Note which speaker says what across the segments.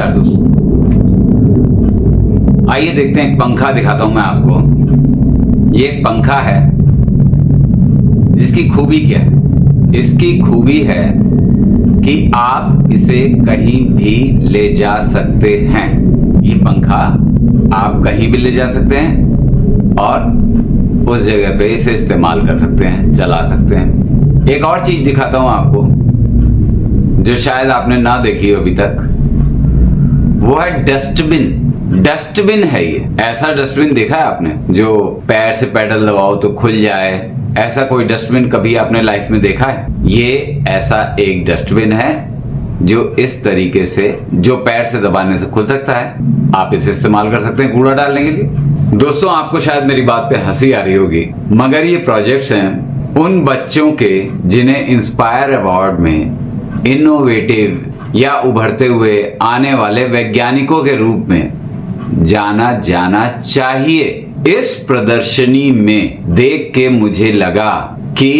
Speaker 1: नमस्कार दोस्तों, आइए देखते हैं एक पंखा दिखाता हूं मैं आपको। ये एक पंखा है जिसकी खूबी क्या है। इसकी खूबी है कि आप इसे कहीं भी ले जा सकते हैं। ये पंखा आप कहीं भी ले जा सकते हैं और उस जगह पे इसे इस्तेमाल कर सकते हैं, चला सकते हैं। एक और चीज दिखाता हूं आपको जो शायद आपने ना देखी हो अभी तक, वो है डस्टबिन। डस्टबिन है ये। ऐसा डस्टबिन देखा है आपने जो पैर से पेडल दबाओ तो खुल जाए? ऐसा कोई डस्टबिन कभी आपने लाइफ में देखा है? ये ऐसा एक डस्टबिन है जो इस तरीके से, जो पैर से दबाने से खुल सकता है। आप इसे इस्तेमाल कर सकते हैं कूड़ा डालने के लिए। दोस्तों, आपको शायद मेरी बात पे हंसी आ रही होगी, मगर ये प्रोजेक्ट्स हैं उन बच्चों के जिन्हें इंस्पायर अवार्ड में इनोवेटिव या उभरते हुए आने वाले वैज्ञानिकों के रूप में जाना जाना चाहिए। इस प्रदर्शनी में देख के मुझे लगा कि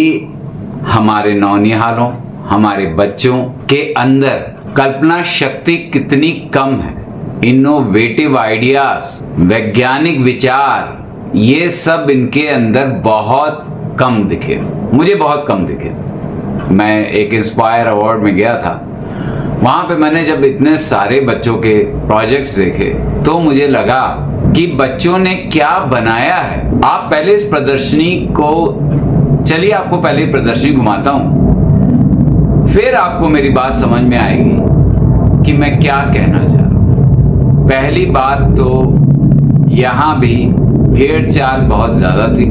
Speaker 1: हमारे नौनिहालों, हमारे बच्चों के अंदर कल्पना शक्ति कितनी कम है। इनोवेटिव आइडियाज, वैज्ञानिक विचार, ये सब इनके अंदर बहुत कम दिखे, मुझे बहुत कम दिखे। मैं एक इंस्पायर अवार्ड में गया था, वहां पे मैंने जब इतने सारे बच्चों के प्रोजेक्ट्स देखे तो मुझे लगा कि बच्चों ने क्या बनाया है। आप पहले इस प्रदर्शनी को, चलिए आपको पहले प्रदर्शनी घुमाता हूं, फिर आपको मेरी बात समझ में आएगी कि मैं क्या कहना चाह रहा हूं। पहली बात तो यहां भी भेड़ चाल बहुत ज्यादा थी।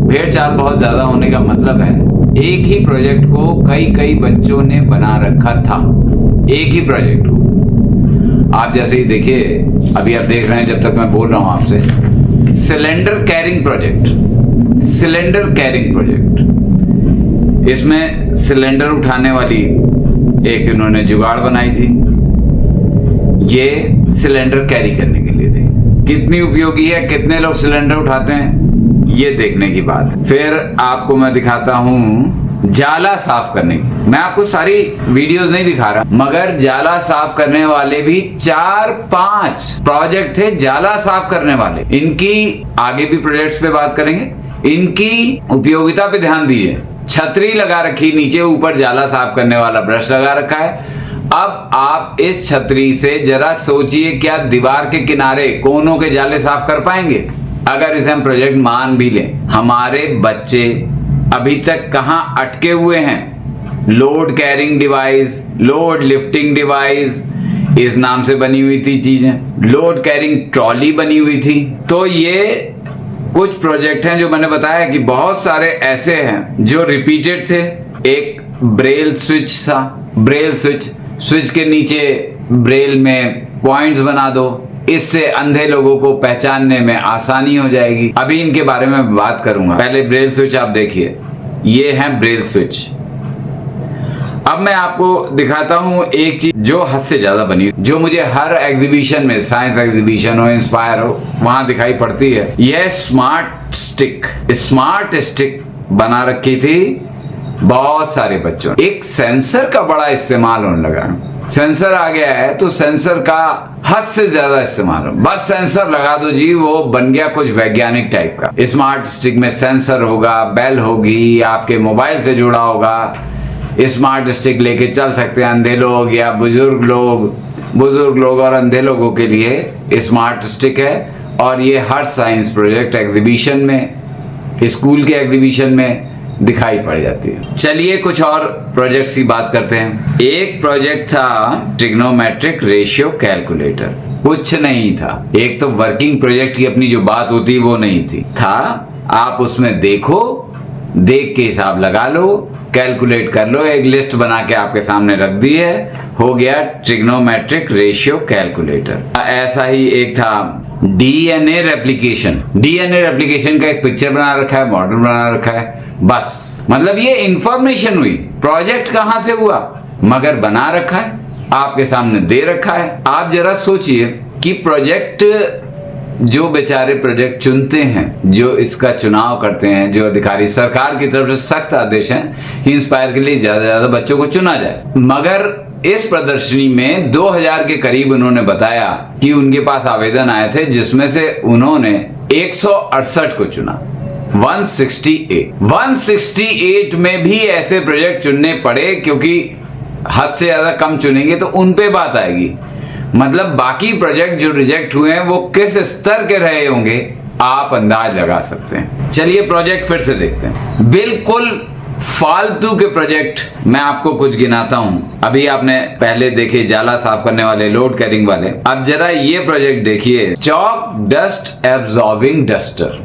Speaker 1: भेड़ चाल बहुत ज्यादा होने का मतलब है एक ही प्रोजेक्ट को कई बच्चों ने बना रखा था। एक ही प्रोजेक्ट को आप जैसे ही देखिए, अभी आप देख रहे हैं जब तक मैं बोल रहा हूं आपसे, cylinder carrying project. Cylinder carrying project, इसमें सिलेंडर उठाने वाली एक इन्होंने जुगाड़ बनाई थी। ये सिलेंडर कैरी करने के लिए थी। कितनी उपयोगी है, कितने लोग सिलेंडर उठाते हैं, ये देखने की बात है। फिर आपको मैं दिखाता हूं जाला साफ करने की। मैं आपको सारी वीडियोस नहीं दिखा रहा, मगर जाला साफ करने वाले भी 4-5 प्रोजेक्ट थे जाला साफ करने वाले। इनकी आगे भी प्रोजेक्ट्स पे बात करेंगे। इनकी उपयोगिता पे ध्यान दीजिए। छतरी लगा रखी नीचे, ऊपर जाला साफ करने वाला ब्रश लगा रखा है। अब आप इस छतरी से जरा सोचिए, क्या दीवार के किनारे कोनों के जाले साफ कर पाएंगे? अगर इसे हम प्रोजेक्ट मान भी लें, हमारे बच्चे अभी तक कहां अटके हुए हैं। Load carrying device, load lifting device, इस नाम से बनी हुई थी चीजें। लोड कैरिंग ट्रॉली बनी हुई थी। तो ये कुछ प्रोजेक्ट हैं जो मैंने बताया कि बहुत सारे ऐसे हैं जो रिपीटेड थे। एक ब्रेल स्विच था। ब्रेल स्विच के नीचे ब्रेल में पॉइंट्स बना दो, इससे अंधे लोगों को पहचानने में आसानी हो जाएगी। अभी इनके बारे में बात करूंगा। पहले ब्रेल स्विच आप देखिए, ये है ब्रेल स्विच। अब मैं आपको दिखाता हूं एक चीज जो हद से ज्यादा बनी, जो मुझे हर एग्जीबिशन में, साइंस एग्जीबिशन हो, इंस्पायर हो, वहां दिखाई पड़ती है। यह स्मार्ट स्टिक। स्मार्ट स्टिक बना रखी थी बहुत सारे बच्चों। एक सेंसर का बड़ा इस्तेमाल होने लगा। सेंसर आ गया है तो सेंसर का हद से ज्यादा इस्तेमाल हो। बस सेंसर लगा दो जी, वो बन गया कुछ वैज्ञानिक टाइप का। स्मार्ट स्टिक में सेंसर होगा, बेल होगी, आपके मोबाइल से जुड़ा होगा। स्मार्ट स्टिक लेके चल सकते हैं अंधे लोग या बुजुर्ग लोग और अंधे लोगों के लिए स्मार्ट स्टिक है। और ये हर साइंस प्रोजेक्ट एग्जीबिशन में, स्कूल के एग्जीबिशन में दिखाई पड़ जाती है। चलिए कुछ और प्रोजेक्ट्स की बात करते हैं। एक प्रोजेक्ट था ट्रिग्नोमेट्रिक रेशियो कैलकुलेटर। कुछ नहीं था। एक तो वर्किंग प्रोजेक्ट की अपनी जो बात होती वो नहीं थी। आप उसमें देखो, देख के हिसाब लगा लो, कैलकुलेट कर लो। एक लिस्ट बना के आपके सामने रख दी है, हो गया ट्रिग्नोमेट्रिक रेशियो कैलकुलेटर। ऐसा ही एक था डीएनए रेप्लिकेशन। डीएनए रेप्लिकेशन का एक पिक्चर बना रखा है, मॉडल बना रखा है। बस मतलब ये इंफॉर्मेशन हुई, प्रोजेक्ट कहां से हुआ, मगर बना रखा है, आपके सामने दे रखा है। आप जरा सोचिए कि प्रोजेक्ट, जो बेचारे प्रोजेक्ट चुनते हैं, जो इसका चुनाव करते हैं, जो अधिकारी, सरकार की तरफ से सख्त आदेश है कि इंस्पायर के लिए ज्यादा से ज्यादा बच्चों को चुना जाए, मगर इस प्रदर्शनी में 2000 के करीब उन्होंने बताया कि उनके पास आवेदन आए थे, जिसमें से उन्होंने 168 को चुना। 168 में भी ऐसे प्रोजेक्ट चुनने पड़े, क्योंकि हद से ज्यादा कम चुनेंगे तो उन पे बात आएगी। मतलब बाकी प्रोजेक्ट जो रिजेक्ट हुए हैं वो किस स्तर के रहे होंगे आप अंदाज लगा सकते हैं। चलिए प्रोजेक्ट फिर से देखते हैं। बिल्कुल फालतू के प्रोजेक्ट मैं आपको कुछ गिनाता हूं। अभी आपने पहले देखे जाला साफ करने वाले, लोड कैरिंग वाले। अब जरा ये प्रोजेक्ट देखिए, chalk dust absorbing duster.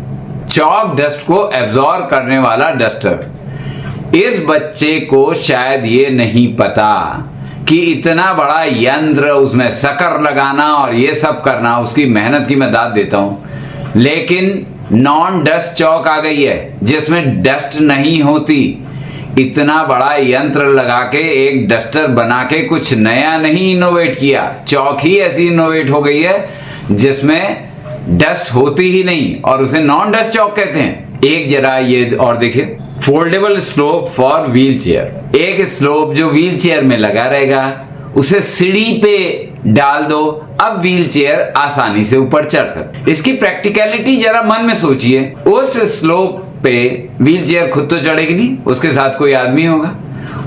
Speaker 1: Chalk dust को एब्जॉर्ब करने वाला डस्टर। इस बच्चे को शायद ये नहीं पता कि इतना बड़ा यंत्र, उसमें शक्कर लगाना और ये सब करना, उसकी मेहनत की मैं दाद देता हूं। लेकिन नॉन डस्ट चौक आ गई है जिसमें डस्ट नहीं होती। इतना बड़ा यंत्र लगा के एक डस्टर बना के कुछ नया नहीं इनोवेट किया, चौक ही ऐसी इनोवेट हो गई है जिसमें डस्ट होती ही नहीं, और उसे नॉन डस्ट चौक कहते हैं। एक जरा ये और देखिए, foldable slope for wheel chair. एक स्लोप जो व्हील चेयर में लगा रहेगा, उसे सीढ़ी पे डाल दो, अब व्हील चेयर आसानी से ऊपर चढ़ सकते। इसकी प्रैक्टिकलिटी जरा मन में सोचिए। उस स्लोप पे व्हील चेयर खुद तो चढ़ेगी नहीं, उसके साथ कोई आदमी होगा,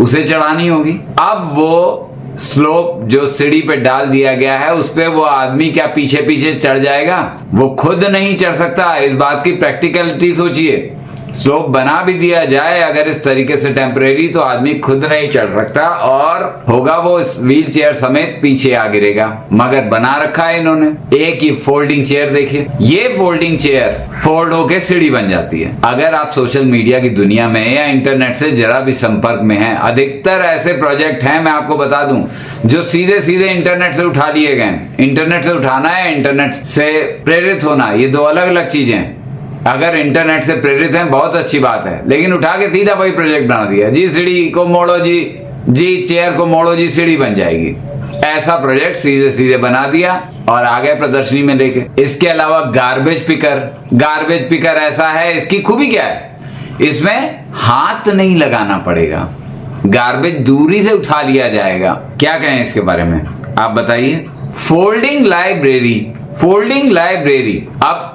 Speaker 1: उसे चढ़ानी होगी। अब वो स्लोप जो सीढ़ी पे डाल दिया गया है, उस पे वो आदमी क्या पीछे पीछे चढ़ जाएगा? वो खुद नहीं चढ़ सकता। इस बात की प्रैक्टिकलिटी सोचिए। स्लोप बना भी दिया जाए अगर इस तरीके से टेम्परेरी, तो आदमी खुद नहीं चढ़ सकता और होगा वो इस व्हील चेयर समेत पीछे आ गिरेगा। मगर बना रखा है इन्होंने। एक ही फोल्डिंग चेयर देखिए, ये फोल्डिंग चेयर फोल्ड होके सीढ़ी बन जाती है। अगर आप सोशल मीडिया की दुनिया में या इंटरनेट से जरा भी संपर्क में हैं, अधिकतर ऐसे प्रोजेक्ट हैं, मैं आपको बता दूं, जो सीधे सीधे इंटरनेट से उठा लिए गए। इंटरनेट से उठाना है, इंटरनेट से प्रेरित होना, ये दो अलग अलग चीजें हैं। अगर इंटरनेट से प्रेरित हैं बहुत अच्छी बात है, लेकिन उठा के सीधा वही प्रोजेक्ट बना दिया, जी सीढ़ी को मोड़ो, जी चेयर को मोड़ो, जी सीढ़ी बन जाएगी। ऐसा प्रोजेक्ट सीधे सीधे बना दिया और आ गए प्रदर्शनी में लेके। इसके अलावा गार्बेज पिकर ऐसा है, इसकी खूबी क्या है? इसमें हाथ नहीं लगाना पड़ेगा, गार्बेज दूरी से उठा लिया जाएगा। क्या कहें इसके बारे में आप बताइए। Folding library. अब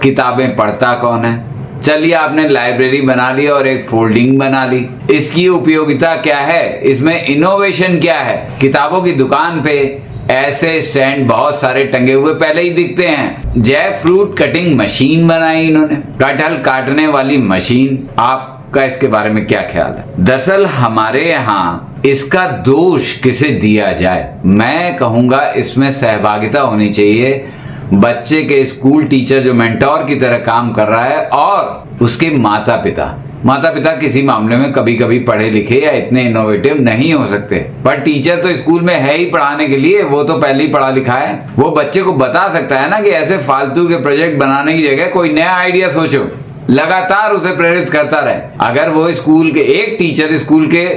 Speaker 1: किताबें पढ़ता कौन है? चलिए आपने लाइब्रेरी बना ली और एक फोल्डिंग बना ली। इसकी उपयोगिता क्या है? इसमें इनोवेशन क्या है? किताबों की दुकान पे ऐसे स्टैंड बहुत सारे टंगे हुए पहले ही दिखते हैं। जैक फ्रूट कटिंग मशीन बनाई इन्होंने, कटहल काटने वाली मशीन। आपका इसके बारे में क्या ख्याल है? दरअसल हमारे यहाँ इसका दोष किसे दिया जाए? मैं कहूंगा इसमें सहभागिता होनी चाहिए बच्चे के स्कूल टीचर जो मेंटोर की तरह काम कर रहा है, और उसके माता पिता किसी मामले में कभी कभी पढ़े लिखे या इतने इनोवेटिव नहीं हो सकते, पर टीचर तो स्कूल में है ही पढ़ाने के लिए, वो तो पहले ही पढ़ा लिखा है। वो बच्चे को बता सकता है ना कि ऐसे फालतू के प्रोजेक्ट बनाने की जगह कोई नया आइडिया सोचो, लगातार उसे प्रेरित करता रहे। अगर वो स्कूल के एक टीचर स्कूल के,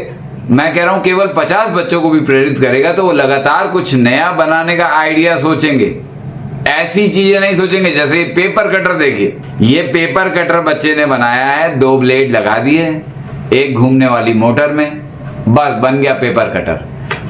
Speaker 1: मैं कह रहा हूं केवल 50 बच्चों को भी प्रेरित करेगा, तो वो लगातार कुछ नया बनाने का आइडिया सोचेंगे। ऐसी चीजें नहीं सोचेंगे। जैसे पेपर कटर देखिए, ये पेपर कटर बच्चे ने बनाया है, 2 ब्लेड लगा दिए एक घूमने वाली मोटर में, बस बन गया पेपर कटर।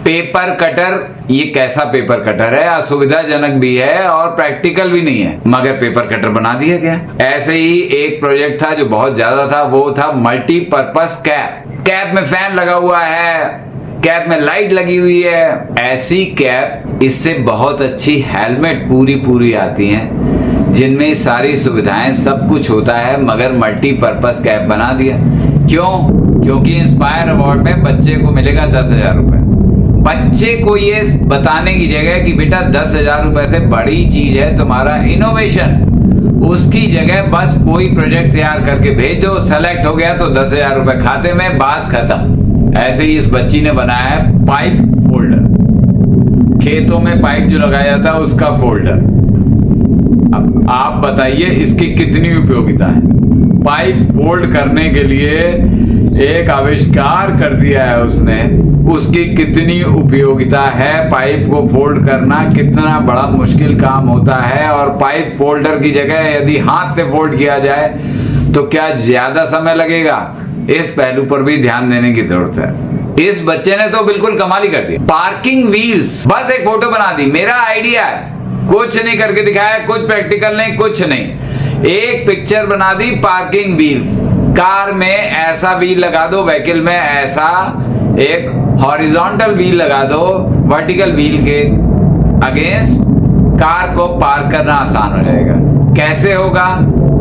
Speaker 1: पेपर कटर, ये कैसा पेपर कटर है? असुविधाजनक भी है और प्रैक्टिकल भी नहीं है, मगर पेपर कटर बना दिया गया। ऐसे ही एक प्रोजेक्ट था जो बहुत ज्यादा था, वो था मल्टीपर्पस कैप। कैप में फैन लगा हुआ है, कैप में लाइट लगी हुई है। ऐसी कैप, इससे बहुत अच्छी हेलमेट पूरी आती हैं, जिनमें सारी सुविधाएं सब कुछ होता है, मगर मल्टीपर्पस कैप बना दिया। क्यों? क्योंकि इंस्पायर अवार्ड में बच्चे को मिलेगा 10,000 रुपए। बच्चे को ये बताने की जगह कि बेटा 10,000 रुपए से बड़ी चीज है तुम्हारा इनोवेशन, उसकी जगह बस कोई प्रोजेक्ट तैयार करके भेज दो, सेलेक्ट हो गया तो 10,000 रुपए खाते में, बात खत्म। ऐसे ही इस बच्ची ने बनाया है पाइप फोल्डर, खेतों में पाइप जो लगाया जाता है उसका फोल्डर। अब आप बताइए इसकी कितनी उपयोगिता है? पाइप फोल्ड करने के लिए एक आविष्कार कर दिया है उसने, उसकी कितनी उपयोगिता है? पाइप को फोल्ड करना कितना बड़ा मुश्किल काम होता है, और पाइप फोल्डर की जगह यदि हाथ से फोल्ड किया जाए तो क्या ज्यादा समय लगेगा? इस पहलू पर भी ध्यान देने की जरूरत है। इस बच्चे ने तो बिल्कुल कमाल ही कर दिया। पार्किंग व्हील्स, बस एक फोटो बना दी, मेरा आइडिया है, कुछ नहीं करके दिखाया, कुछ प्रैक्टिकल नहीं, कुछ नहीं, एक पिक्चर बना दी पार्किंग व्हील्स। कार में ऐसा व्हील लगा दो, व्हीकल में ऐसा एक हॉरिजॉन्टल व्हील लगा दो, वर्टिकल व्हील के अगेंस्ट कार को पार्क करना आसान हो जाएगा। कैसे होगा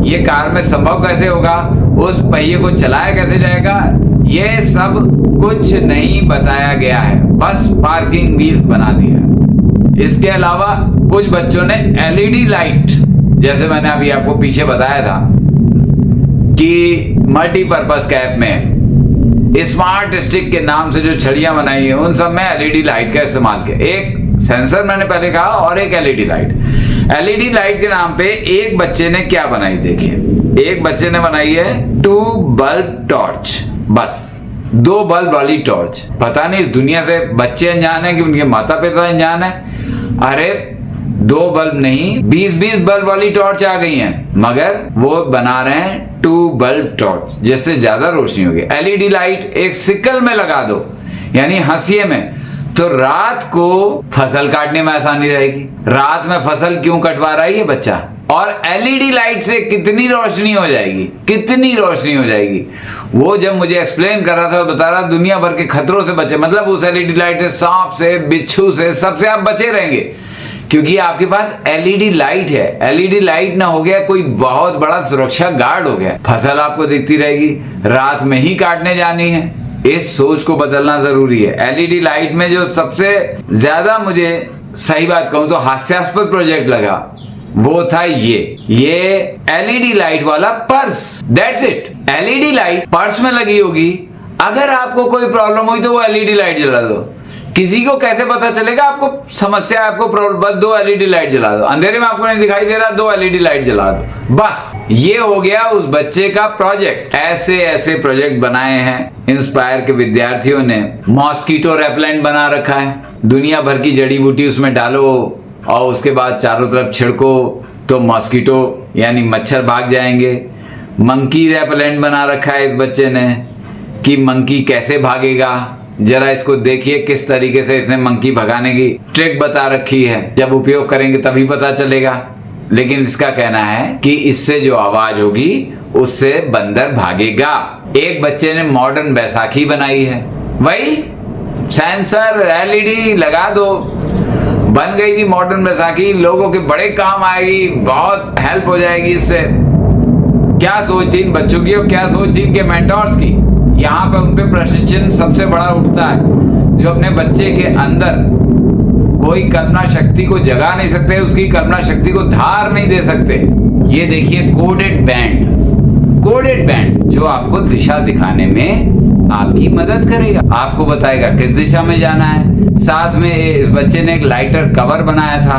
Speaker 1: ये, कार में संभव कैसे होगा, उस पहिए को चलाया कैसे जाएगा, ये सब कुछ नहीं बताया गया है, बस पार्किंग व्हील बना दिया। इसके अलावा कुछ बच्चों ने एलईडी लाइट, जैसे मैंने अभी आपको पीछे बताया था कि मल्टीपर्पज कैप में स्मार्ट स्टिक के नाम से जो छड़ियां बनाई है उन सब में एलईडी लाइट का इस्तेमाल किया। एक सेंसर मैंने पहले कहा और एक एलईडी लाइट। एलईडी लाइट के नाम पे एक बच्चे ने क्या बनाई, देखिए एक बच्चे ने बनाई है 2 बल्ब टॉर्च, बस 2 बल्ब वाली टॉर्च। पता नहीं इस दुनिया से बच्चे अनजान है कि उनके माता पिता अनजान है। अरे 2 बल्ब नहीं 20-20 बल्ब वाली टॉर्च आ गई हैं, मगर वो बना रहे हैं 2 बल्ब टॉर्च, जिससे ज्यादा रोशनी होगी। एलईडी लाइट एक सिकल में लगा दो, यानी हंसिए में, तो रात को फसल काटने में आसानी रहेगी। रात में फसल क्यों कटवा रहा है ये बच्चा, और एलईडी लाइट से कितनी रोशनी हो जाएगी, कितनी रोशनी हो जाएगी। वो जब मुझे एक्सप्लेन कर रहा था बता रहा दुनिया भर के खतरों से बचे, मतलब उस एलईडी लाइट से, सांप से, बिच्छू से, सबसे आप बचे रहेंगे, क्योंकि आपके पास एलईडी लाइट है। एलईडी लाइट ना हो गया कोई बहुत बड़ा सुरक्षा गार्ड हो गया, फसल आपको दिखती रहेगी, रात में ही काटने जानी है। इस सोच को बदलना जरूरी है। एलईडी लाइट में जो सबसे ज्यादा मुझे सही बात कहूं तो हास्यास्पद प्रोजेक्ट लगा वो था ये एलईडी लाइट वाला purse. That's it, LED light purse में लगी होगी, अगर आपको कोई प्रॉब्लम हुई तो वो एलईडी लाइट जला दो। किसी को कैसे पता चलेगा आपको समस्या, आपको प्रॉब्लम, बस 2 एलईडी लाइट जला दो, अंधेरे में आपको नहीं दिखाई दे रहा, 2 एलईडी लाइट जला दो, बस। ये हो गया उस बच्चे का प्रोजेक्ट। ऐसे ऐसे प्रोजेक्ट बनाए हैं इंस्पायर के विद्यार्थियों ने। मॉस्किटो रेपेलेंट बना रखा है, दुनिया भर की जड़ी बूटी उसमें डालो और उसके बाद चारों तरफ छिड़को तो मॉस्किटो यानी मच्छर भाग जाएंगे। मंकी रेपेलेंट बना रखा है इस बच्चे ने कि मंकी कैसे भागेगा, जरा इसको देखिए किस तरीके से इसने मंकी भगाने की ट्रिक बता रखी है, जब उपयोग करेंगे तभी पता चलेगा। लेकिन इसका कहना है कि इससे जो आवाज होगी उससे बंदर भागेगा। एक बच्चे ने मॉडर्न बैसाखी बनाई है, वही सेंसर एलईडी लगा दो, बन गई जी मॉडर्न बैसाखी, लोगों के बड़े काम आएगी, बहुत हेल्प हो जाएगी इससे। क्या सोच थी इन बच्चों की और क्या सोच थी इनके मेंटोर्स की, यहाँ पे उनपे प्रश्न चिन्ह सबसे बड़ा उठता है। जो अपने बच्चे के अंदर कोई कल्पना शक्ति को जगा नहीं सकते, उसकी कल्पना शक्ति को धार नहीं दे सकते। ये देखिए कोडेड बैंड जो आपको दिशा दिखाने में आपकी मदद करेगा, आपको बताएगा किस दिशा में जाना है। साथ में इस बच्चे ने एक लाइटर कवर बनाया था,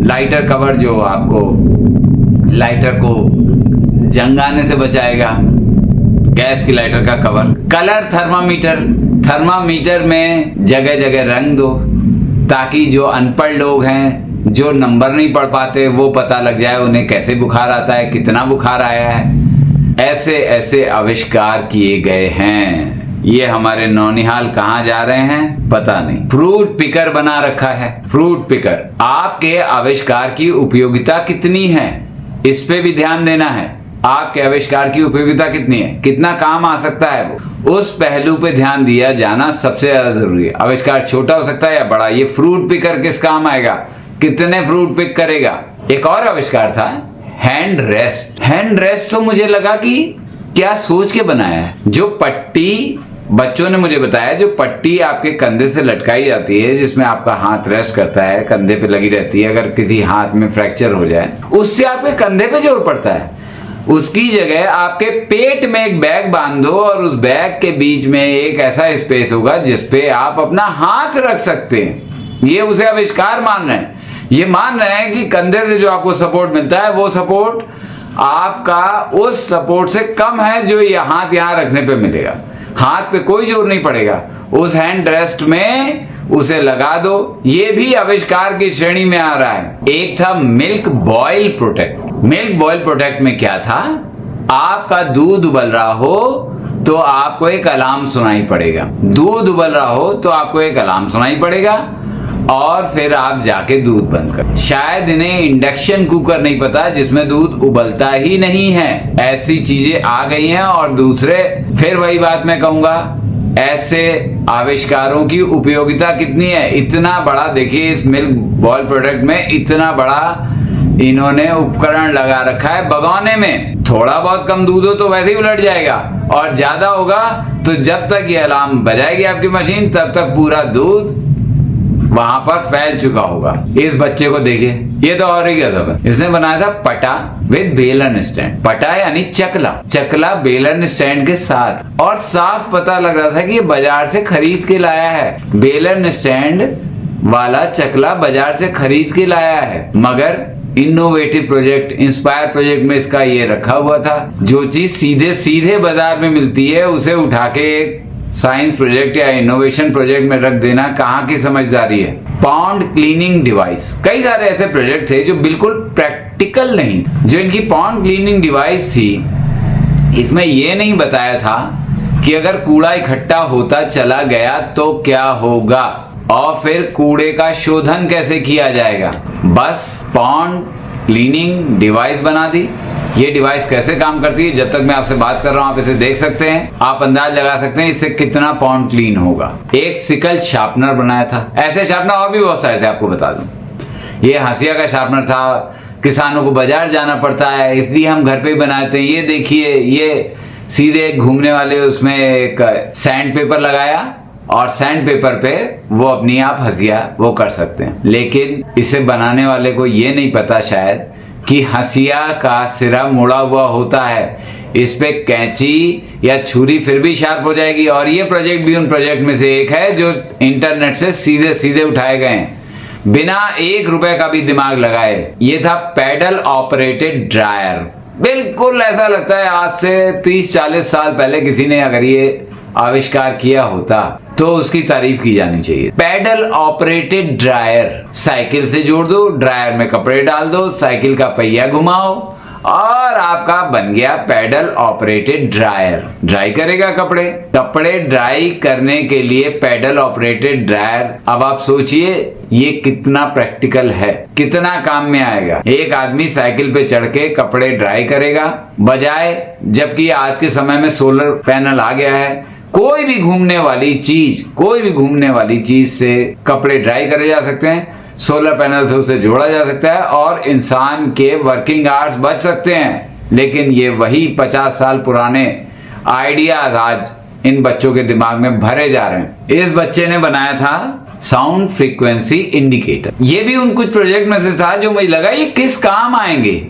Speaker 1: लाइटर कवर जो आपको लाइटर को जंग आने से बचाएगा, गैस की लाइटर का कवर। कलर थर्मामीटर में जगह जगह रंग दो ताकि जो अनपढ़ लोग हैं, जो नंबर नहीं पढ़ पाते, वो पता लग जाए उन्हें कैसे बुखार आता है, कितना बुखार आया है। ऐसे ऐसे आविष्कार किए गए हैं। ये हमारे नौनिहाल कहाँ जा रहे हैं पता नहीं। फ्रूट पिकर बना रखा है, फ्रूट पिकर। आपके आविष्कार की उपयोगिता कितनी है इस पे भी ध्यान देना है। आपके आविष्कार की उपयोगिता कितनी है, कितना काम आ सकता है, वो उस पहलू पे ध्यान दिया जाना सबसे ज्यादा जरूरी है। आविष्कार छोटा हो सकता है या बड़ा, ये फ्रूट पिकर किस काम आएगा, कितने फ्रूट पिक करेगा। एक और आविष्कार था हैंड रेस्ट तो मुझे लगा कि क्या सोच के बनाया है। जो पट्टी, बच्चों ने मुझे बताया, जो पट्टी आपके कंधे से लटकाई जाती है जिसमें आपका हाथ रेस्ट करता है, कंधे पे लगी रहती है, अगर किसी हाथ में फ्रैक्चर हो जाए उससे आपके कंधे पे जोर पड़ता है। उसकी जगह आपके पेट में एक बैग बांध दो और उस बैग के बीच में एक ऐसा स्पेस होगा जिसपे आप अपना हाथ रख सकते हैं। ये उसे आविष्कार मान रहे हैं। ये मान रहे हैं कि कंधे से जो आपको सपोर्ट मिलता है वो सपोर्ट आपका उस सपोर्ट से कम है जो ये हाथ यहाँ रखने पे मिलेगा। हाथ पे कोई जोर नहीं पड़ेगा, उस हैंड रेस्ट में उसे लगा दो। ये भी आविष्कार की श्रेणी में आ रहा है। एक था milk boil protect. Milk boil protect में क्या था, आपका दूध उबल रहा हो तो आपको एक अलार्म सुनाई पड़ेगा, दूध उबल रहा हो तो आपको एक अलार्म सुनाई पड़ेगा और फिर आप जाके दूध बंद कर। शायद इन्हें इंडक्शन कुकर नहीं पता जिसमें दूध उबलता ही नहीं है। ऐसी चीजें आ गई हैं। और दूसरे, फिर वही बात मैं कहूंगा, ऐसे आविष्कारों की उपयोगिता कितनी है। इतना बड़ा, देखिए इस मिल्क बॉल प्रोडक्ट में इतना बड़ा इन्होंने उपकरण लगा रखा है भगोने में। थोड़ा बहुत कम दूध हो तो वैसे ही उलट जाएगा, और ज्यादा होगा तो जब तक ये अलार्म बजाएगी आपकी मशीन तब तक पूरा दूध वहां पर फैल चुका होगा। इस बच्चे को देखिए, ये तो और ही गजब है। इसने बनाया था पटा विद बेलन स्टैंड। पटा यानी चकला, चकला बेलन स्टैंड के साथ। और साफ पता लग रहा था कि ये बाजार से खरीद के लाया है, बेलन स्टैंड वाला चकला बाजार से खरीद के लाया है। मगर इनोवेटिव प्रोजेक्ट, इंस्पायर प्रोजेक्ट में इसका ये रखा हुआ था। जो चीज सीधे सीधे बाजार में मिलती है उसे उठा के एक साइंस प्रोजेक्ट या इनोवेशन प्रोजेक्ट में रख देना कहाँ की समझदारी है। पॉन्ड क्लीनिंग डिवाइस, कई सारे ऐसे प्रोजेक्ट थे जो बिल्कुल प्रैक्टिकल नहीं। जो इनकी पॉन्ड क्लीनिंग डिवाइस थी, इसमें यह नहीं बताया था कि अगर कूड़ा इकट्ठा होता चला गया तो क्या होगा और फिर कूड़े का शोधन कैसे किया जाएगा। बस पॉन्ड क्लीनिंग डिवाइस बना दी। ये डिवाइस कैसे काम करती है, जब तक मैं आपसे बात कर रहा हूं आप इसे देख सकते हैं। आप अंदाज लगा सकते हैं इससे कितना पॉन्ड क्लीन होगा। एक सिकल शार्पनर बनाया था। ऐसे शार्पनर और भी बहुत सारे थे, आपको बता दूं। ये हंसिया का शार्पनर था। किसानों को बाजार जाना पड़ता है, इसलिए हम घर पे ही बनाते हैं। ये देखिए, ये सीधे घूमने वाले उसमें एक सैंड पेपर लगाया और सैंड पेपर पे वो अपनी आप हंसिया वो कर सकते हैं। लेकिन इसे बनाने वाले को ये नहीं पता शायद कि हंसिया का सिरा मुड़ा हुआ होता है। इस पे कैंची या छुरी फिर भी शार्प हो जाएगी। और ये प्रोजेक्ट भी उन प्रोजेक्ट में से एक है जो इंटरनेट से सीधे सीधे उठाए गए हैं, बिना 1 रुपए का भी दिमाग लगाए। ये था पैडल ऑपरेटेड ड्रायर। बिल्कुल ऐसा लगता है आज से 30-40 साल पहले किसी ने अगर ये आविष्कार किया होता तो उसकी तारीफ की जानी चाहिए। पैडल ऑपरेटेड ड्रायर, साइकिल से जोड़ दो, ड्रायर में कपड़े डाल दो, साइकिल का पहिया घुमाओ और आपका बन गया पैडल ऑपरेटेड ड्रायर। ड्राई करेगा कपड़े। कपड़े ड्राई करने के लिए पैडल ऑपरेटेड ड्रायर। अब आप सोचिए ये कितना प्रैक्टिकल है, कितना काम में आएगा। एक आदमी साइकिल पे चढ़ के कपड़े ड्राई करेगा बजाय, जबकि आज के समय में सोलर पैनल आ गया है। कोई भी घूमने वाली चीज से कपड़े ड्राई करे जा सकते हैं, सोलर पैनल से उसे जोड़ा जा सकता है और इंसान के वर्किंग आवर्स बच सकते हैं। लेकिन ये वही 50 साल पुराने आइडियाज आज इन बच्चों के दिमाग में भरे जा रहे हैं। इस बच्चे ने बनाया था साउंड फ्रीक्वेंसी इंडिकेटर। ये भी उन कुछ प्रोजेक्ट में से था जो मुझे लगा ये किस काम आएंगे।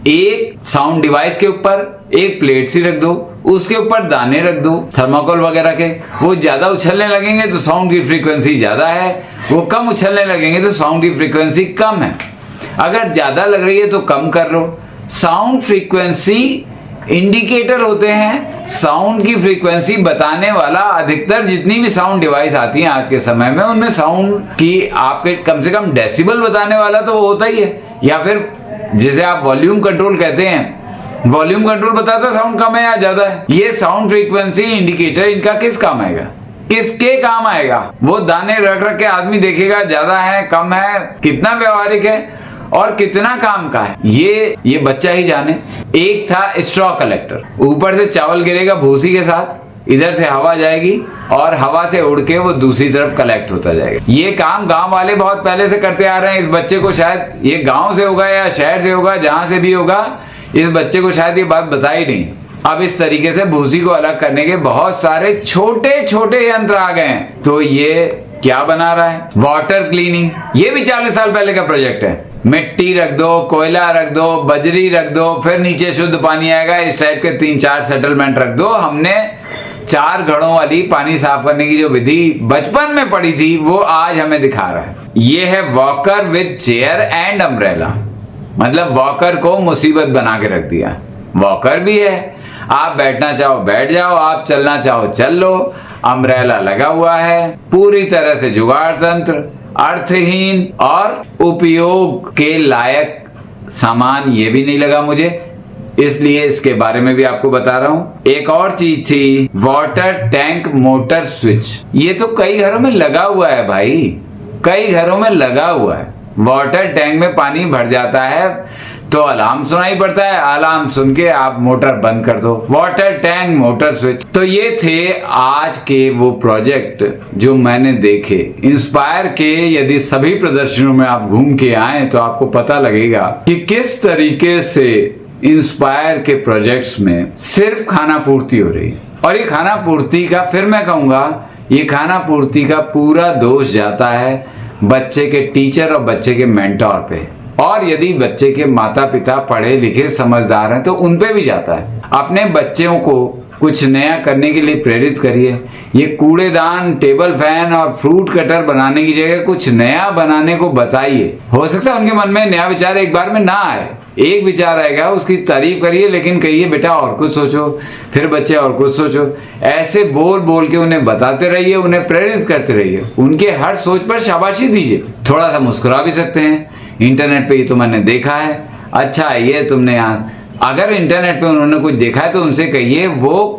Speaker 1: एक साउंड डिवाइस के ऊपर एक प्लेट सी रख दो, उसके ऊपर दाने रख दो थर्माकोल वगैरह के। वो ज्यादा उछलने लगेंगे तो साउंड की फ्रीक्वेंसी ज्यादा है, वो कम उछलने लगेंगे तो साउंड की फ्रीक्वेंसी कम है। अगर ज्यादा लग रही है तो कम कर लो। साउंड फ्रीक्वेंसी इंडिकेटर होते हैं साउंड की फ्रीक्वेंसी बताने वाला। अधिकतर जितनी भी साउंड डिवाइस आती हैं आज के समय में, उनमें साउंड की आपके कम से कम डेसिबल बताने वाला तो वो होता ही है, या फिर जिसे आप वॉल्यूम कंट्रोल कहते हैं। वॉल्यूम कंट्रोल बताता है साउंड कम है या ज्यादा है। ये साउंड फ्रीक्वेंसी इंडिकेटर इनका किस काम आएगा, किसके काम आएगा? वो दाने रख रख के आदमी देखेगा ज्यादा है कम है, कितना व्यवहारिक है और कितना काम का है, ये बच्चा ही जाने। एक था स्ट्रॉ कलेक्टर। ऊपर से चावल गिरेगा भूसी के साथ, इधर से हवा जाएगी और हवा से उड़ के वो दूसरी तरफ कलेक्ट होता जाएगा। ये काम गांव वाले बहुत पहले से करते आ रहे हैं। इस बच्चे को शायद ये गांव से होगा या शहर से होगा, जहां से भी होगा, इस बच्चे को शायद ये बात बताई नहीं। अब इस तरीके से भूसी को अलग करने के बहुत सारे छोटे छोटे यंत्र आ गए हैं। तो ये क्या बना रहा है? Water cleaning. ये भी 40 साल पहले का प्रोजेक्ट है। मिट्टी रख दो, कोयला रख दो, बजरी रख दो, फिर नीचे शुद्ध पानी आएगा। इस टाइप के 3-4 सेटलमेंट रख दो। हमने 4 घड़ों वाली पानी साफ करने की जो विधि बचपन में पढ़ी थी वो आज हमें दिखा रहा है। ये है walker with chair and umbrella. मतलब वॉकर को मुसीबत बना के रख दिया। वॉकर भी है, आप बैठना चाहो बैठ जाओ, आप चलना चाहो चल लो। अम्ब्रेला लगा हुआ है, पूरी तरह से जुगाड़ तंत्र, अर्थहीन और उपयोग के लायक सामान ये भी नहीं लगा मुझे। इसलिए इसके बारे में भी आपको बता रहा हूं। एक और चीज थी वाटर टैंक मोटर स्विच। ये तो कई घरों में लगा हुआ है भाई, कई घरों में लगा हुआ है। वाटर टैंक में पानी भर जाता है तो अलार्म सुनाई पड़ता है, अलार्म सुन के आप मोटर बंद कर दो। Water tank motor switch. तो ये थे आज के वो प्रोजेक्ट जो मैंने देखे इंस्पायर के। यदि सभी प्रदर्शनों में आप घूम के आए तो आपको पता लगेगा कि किस तरीके से इंस्पायर के प्रोजेक्ट्स में सिर्फ खाना पूर्ति हो रही है। और ये खाना पूर्ति का, फिर मैं कहूंगा, ये खाना पूर्ति का पूरा दोष जाता है बच्चे के टीचर और बच्चे के मेंटोर पे। और यदि बच्चे के माता पिता पढ़े लिखे समझदार हैं तो उन पे भी जाता है। अपने बच्चों को कुछ नया करने के लिए प्रेरित करिए। ये कूड़ेदान, टेबल फैन और फ्रूट कटर बनाने की जगह कुछ नया बनाने को बताइए। हो सकता है उनके मन में नया विचार एक बार में ना आए, एक विचार आएगा, उसकी तारीफ करिए, लेकिन कहिए बेटा और कुछ सोचो, फिर बच्चे और कुछ सोचो। ऐसे बोल बोल के उन्हें बताते रहिए, उन्हें प्रेरित करते रहिए, उनके हर सोच पर शाबाशी दीजिए। थोड़ा सा मुस्कुरा भी सकते हैं। इंटरनेट पे ये तो मैंने देखा है, अच्छा ये तुमने यहाँ, अगर इंटरनेट पे उन्होंने कुछ देखा है तो उनसे कहिए वो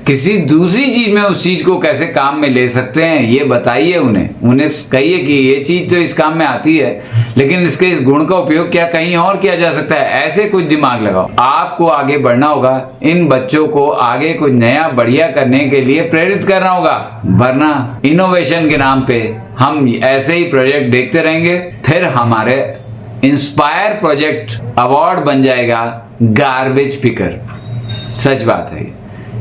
Speaker 1: किसी दूसरी चीज में उस चीज को कैसे काम में ले सकते हैं, ये बताइए उन्हें कहिए कि ये चीज तो इस काम में आती है, लेकिन इसके इस गुण का उपयोग क्या कहीं और किया जा सकता है। ऐसे कुछ दिमाग लगाओ। आपको आगे बढ़ना होगा, इन बच्चों को आगे कुछ नया बढ़िया करने के लिए प्रेरित करना होगा, वरना इनोवेशन के नाम पे हम ऐसे ही प्रोजेक्ट देखते रहेंगे, फिर हमारे इंस्पायर प्रोजेक्ट अवार्ड बन जाएगा गार्बेज पिकर। सच बात है।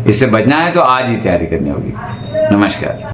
Speaker 1: इससे बचना है तो आज ही तैयारी करनी होगी। नमस्कार।